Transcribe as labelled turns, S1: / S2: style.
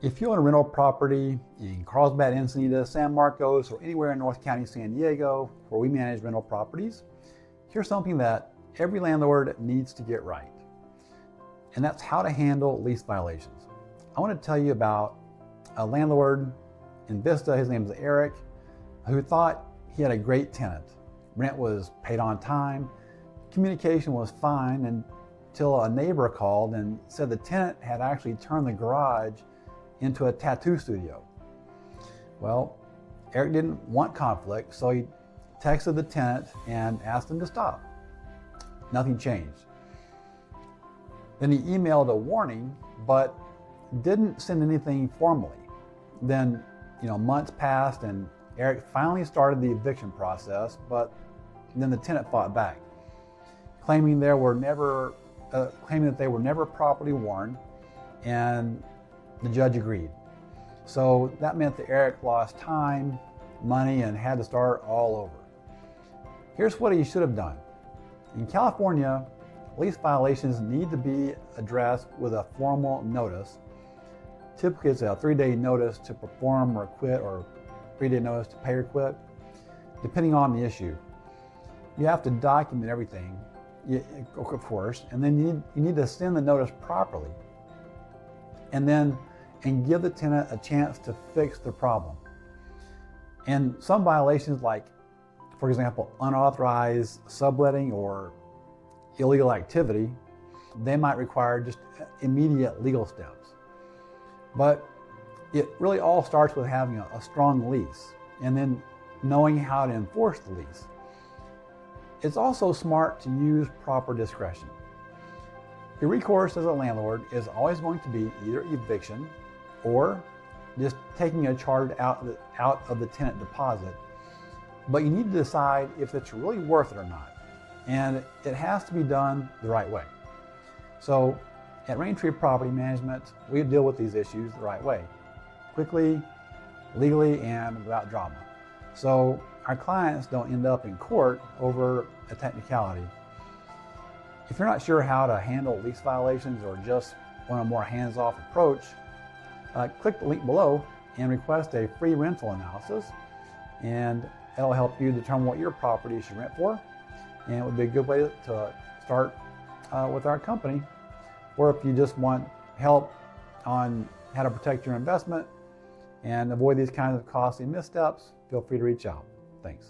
S1: If you own a rental property in Carlsbad, Encinitas, San Marcos, or anywhere in North County, San Diego, where we manage rental properties, here's something that every landlord needs to get right. And that's how to handle lease violations. I want to tell you about a landlord in Vista, his name is Eric, who thought he had a great tenant. Rent was paid on time, communication was fine until a neighbor called and said the tenant had actually turned the garage into a tattoo studio. Well, Eric didn't want conflict, so he texted the tenant and asked him to stop. Nothing changed. Then he emailed a warning, but didn't send anything formally. Then, months passed and Eric finally started the eviction process, but then the tenant fought back, claiming that they were never properly warned, and the judge agreed. So that meant that Eric lost time, money, and had to start all over. Here's what he should have done. In California, lease violations need to be addressed with a formal notice. Typically, it's a 3-day notice to perform or quit, or 3-day notice to pay or quit, depending on the issue. You have to document everything, of course, and then you need to send the notice properly, and give the tenant a chance to fix the problem. And some violations, like, for example, unauthorized subletting or illegal activity, they might require just immediate legal steps. But it really all starts with having a strong lease and then knowing how to enforce the lease. It's also smart to use proper discretion. Your recourse as a landlord is always going to be either eviction or just taking a charge out of the tenant deposit. But you need to decide if it's really worth it or not. And it has to be done the right way. So at Raintree Property Management, we deal with these issues the right way, quickly, legally, and without drama. So our clients don't end up in court over a technicality. If you're not sure how to handle lease violations or just want a more hands-off approach, click the link below and request a free rental analysis, and it'll help you determine what your property should rent for, and it would be a good way to start with our company. Or if you just want help on how to protect your investment and avoid these kinds of costly missteps, feel free to reach out. Thanks.